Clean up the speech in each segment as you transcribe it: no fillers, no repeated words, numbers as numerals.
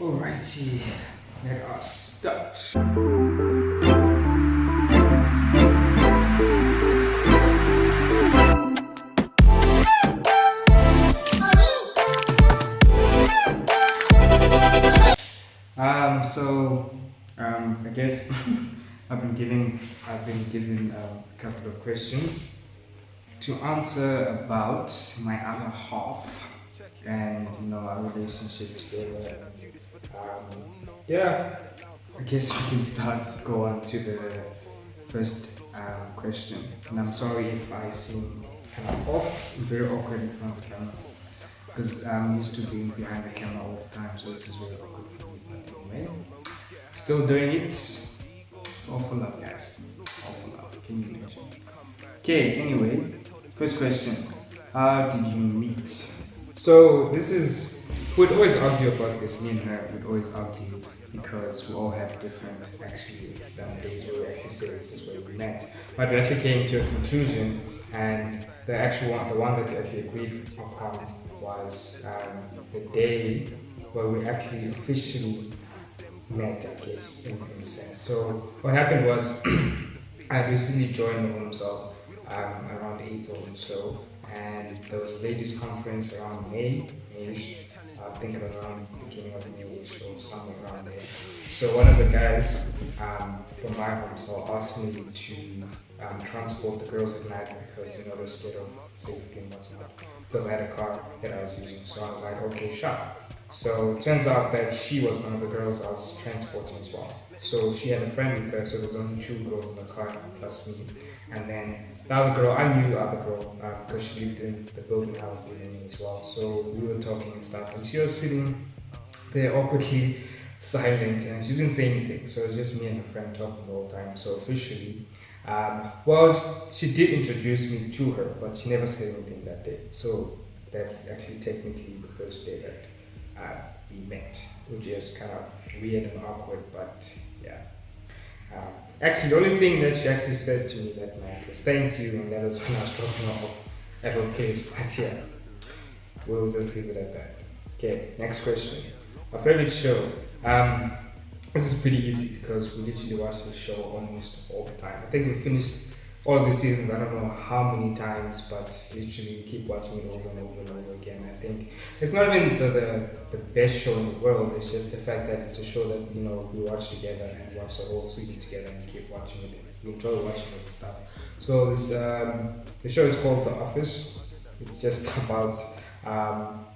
Alrighty, let us start. I guess I've been given a couple of questions to answer about my other half and our relationship together. Yeah, I guess we can go on to the first question. And I'm sorry if I seem kind of off, very awkward in front of the camera because I'm used to being behind the camera all the time, so this is very awkward for me. But anyway, still doing it. It's all for love, guys. All for love. Can you imagine? Okay, anyway, first question. How did you meet? So this is we'd always argue about this. Me and her would always argue because we all have different days where we actually say this is where we met. But we actually came to a conclusion, and the one that we actually agreed upon was the day where we actually officially met, I guess, in a sense. So what happened was I recently joined the home cell around April or so, and there was a ladies' conference around May-ish. I think around the beginning of May-ish or somewhere around there. So one of the guys from my home cell asked me to transport the girls at night because they're scared of safety and whatnot. Because I had a car that I was using, so I was like, okay, sure. So it turns out that she was one of the girls I was transporting as well. So she had a friend with her, so there was only two girls in the car plus me. And then the other girl, I knew the other girl because she lived in the building I was living in as well. So we were talking and stuff, and she was sitting there awkwardly silent, and she didn't say anything. So it was just me and her friend talking the whole time. So officially, she did introduce me to her, but she never said anything that day. So that's actually technically the first day that we met, which is kind of weird and awkward, but yeah. Actually, the only thing that she actually said to me that night was thank you, and that was when I was dropping off at her place. But yeah, we'll just leave it at that. Okay, next question. My favorite show. This is pretty easy because we literally watch this show almost all the time. I think we finished all of the seasons, I don't know how many times, but literally we keep watching it over and over and over again. I think it's not even the best show in the world, it's just the fact that it's a show that we watch together and watch the whole season together and keep watching it. We enjoy watching it and stuff. So this the show is called The Office. It's just about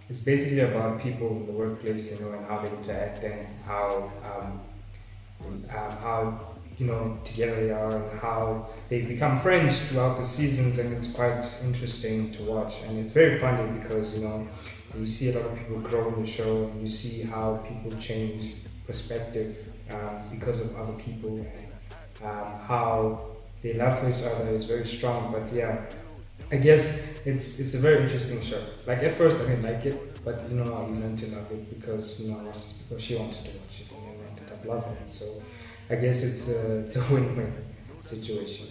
it's basically about people in the workplace, and how they interact and how together they are and how they become friends throughout the seasons, and it's quite interesting to watch, and it's very funny because you see a lot of people grow in the show, and you see how people change perspective because of other people, and how they love for each other is very strong. But yeah, I guess it's a very interesting show. Like at first I didn't like it, but I learned to love it because I watched it because she wanted to watch it, and then I ended up loving it. So I guess it's a win-win situation.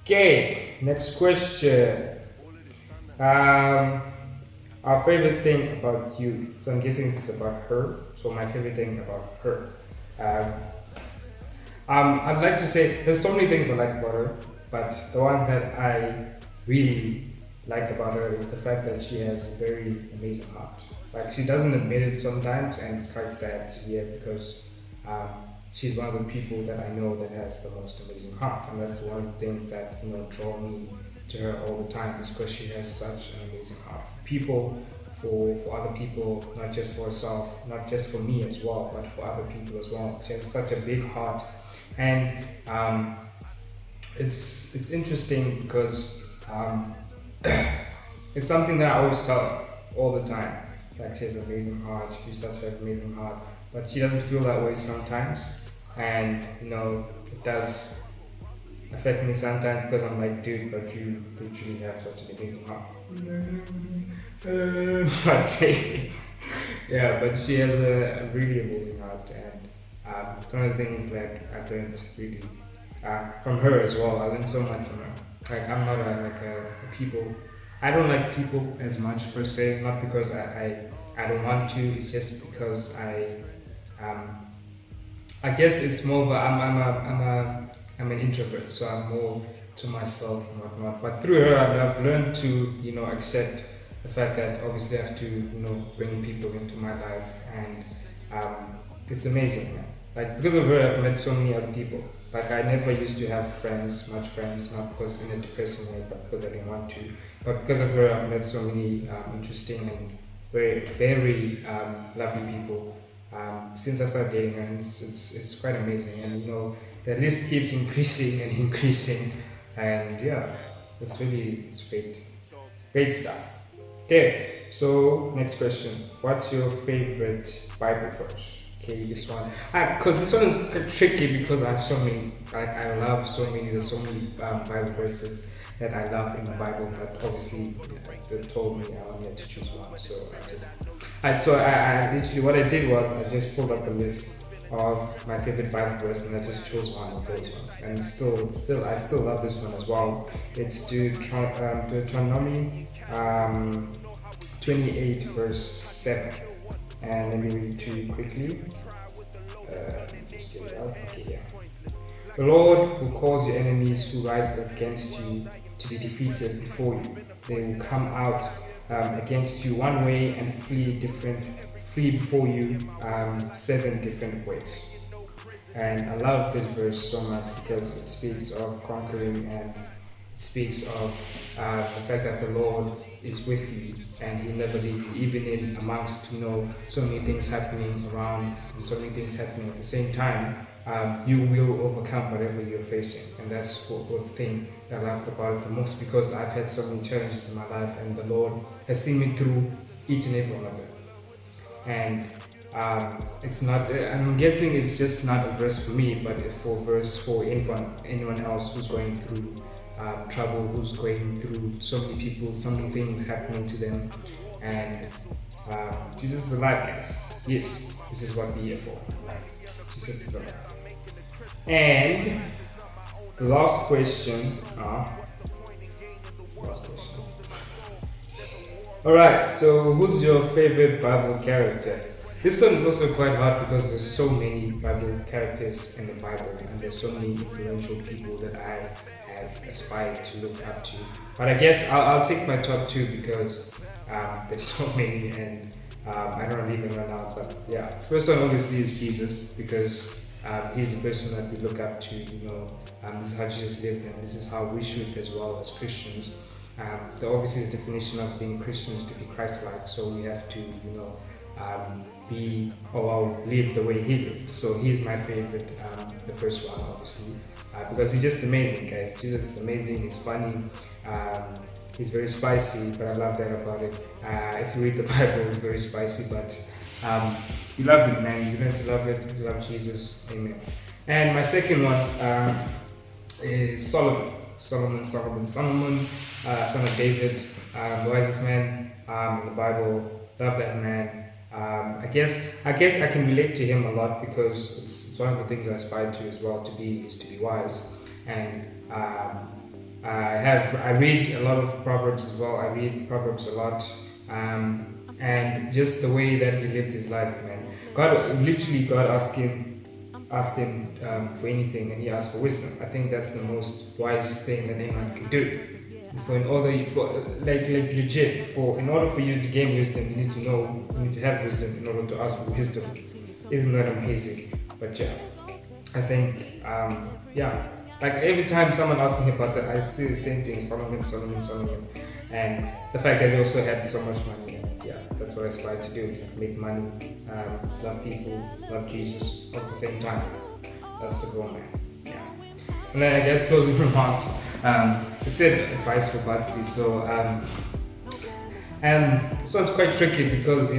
Okay, next question. Our favorite thing about you. So I'm guessing this is about her. So my favorite thing about her. I'd like to say there's so many things I like about her, but the one that I really like about her is the fact that she has a very amazing heart. Like she doesn't admit it sometimes, and it's quite sad to hear because she's one of the people that I know that has the most amazing heart, and that's one of the things that draw me to her all the time, is because she has such an amazing heart for people, for other people, not just for herself, not just for me as well, but for other people as well. She has such a big heart, and it's interesting because it's something that I always tell her all the time. Like she has an amazing heart, she's such an amazing heart, but she doesn't feel that way sometimes, and it does affect me sometimes because I'm like, dude, but you literally have such an amazing heart. But yeah, but she has a really amazing heart, and some of the things that I learned really from her as well. I learned so much from her. Like I'm not a people. I don't like people as much per se, not because I don't want to. It's just because Um, I guess it's more of I'm an introvert, so I'm more to myself and whatnot. But through her, I've learned to, accept the fact that obviously I have to, bring people into my life, and it's amazing, man. Like because of her, I've met so many other people. Like I never used to have much friends, not because in a depressing way, but because I didn't want to. But because of her, I've met so many interesting and very lovely people since I started dating her, and it's quite amazing. And the list keeps increasing and increasing, and yeah, it's great stuff. Okay, so next question: what's your favorite Bible verse? Okay, this one, because this one is tricky because I have so many. I love so many. There's so many Bible verses that I love in the Bible, but obviously they told me I only had to choose one, so I literally what I did was I just pulled up a list of my favorite Bible verse and I just chose one of those ones. And I still love this one as well. It's Deuteronomy 28 verse 7. And let me read to you quickly. Just get it out. Okay, yeah. The Lord will cause your enemies who rise against you to be defeated before you. They will come out against you one way and flee before you seven different ways. And I love this verse so much because it speaks of conquering, and it speaks of the fact that the Lord is with you and He'll never leave you, even in amongst so many things happening around and so many things happening at the same time. You will overcome whatever you're facing, and that's what thing that I loved about it the most, because I've had so many challenges in my life, and the Lord has seen me through each and every one of them. And it's not. I'm guessing it's just not a verse for me, but it's for verse for anyone else who's going through trouble, who's going through so many people, so many things happening to them, and Jesus is alive, guys. Yes, this is what we're here for. Jesus is alive. And the last question. Alright, so who's your favorite Bible character? This one is also quite hard because there's so many Bible characters in the Bible, and there's so many influential people that I have aspired to look up to. But I guess I'll take my top two because there's so many, and I don't leave anyone out. But yeah, first one obviously is Jesus, because he's the person that we look up to. This is how Jesus lived, and this is how we should as well as Christians. Obviously, the definition of being Christians to be Christ-like, so we have to, live the way He lived. So He's my favorite, the first one, obviously, because He's just amazing, guys. Jesus is amazing. He's funny. He's very spicy, but I love that about it. If you read the Bible, it's very spicy, but you love it, man. You learn to love it. You love Jesus. Amen. And my second one is Solomon. Solomon, son of David, the wisest man in the Bible. Love that man. I guess I can relate to him a lot because it's one of the things I aspire to as well, to be wise. And I read a lot of Proverbs as well. I read Proverbs a lot, and just the way that he lived his life, man. God asked him for anything, and he asked for wisdom. I think that's the most wise thing that anyone could do. In order for you to gain wisdom, you need to have wisdom in order to ask for wisdom. Isn't that amazing? But yeah, I think like every time someone asks me about that, I see the same thing: Solomon, and the fact that he also had so much money. Yeah, that's what I aspire to do: make money, love people, love Jesus all at the same time. That's the goal, man. Yeah. And then I guess closing remarks. It said advice for Batsy. So it's quite tricky because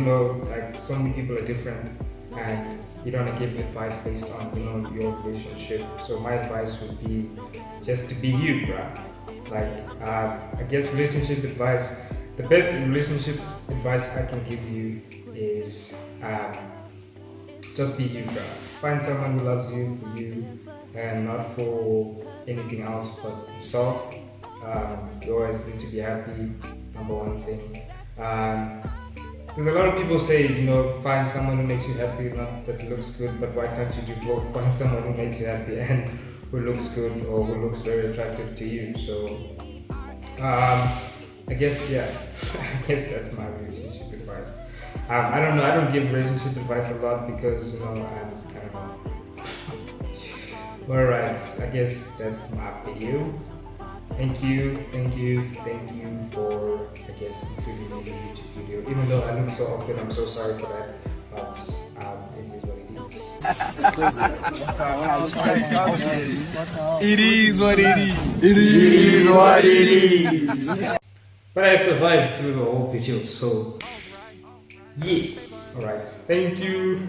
like so many people are different, and you don't want to give advice based on your relationship. So my advice would be just to be you, bro. Like I guess relationship advice. The best relationship advice I can give you is just be you, bro. Find someone who loves you for you and not for anything else but yourself. You always need to be happy, number one thing. Because a lot of people say, find someone who makes you happy, not that looks good, but why can't you do both? Find someone who makes you happy and who looks good or who looks very attractive to you. So, I guess, yeah, I guess that's my relationship advice. I don't know, I don't give relationship advice a lot because, I don't know. Alright, I guess that's my video. Thank you for, I guess, including me in the YouTube video. Even though I look so awkward, I'm so sorry for that. But it is what it is. It is what it is. It is what it is. But I survived through the whole video, so yes. Alright, thank you.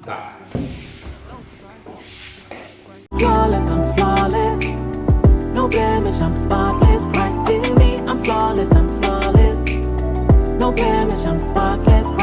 Bye. Flawless, I'm flawless. No blemish, I'm spotless. Christ in me, I'm flawless, I'm flawless. No blemish, I'm spotless.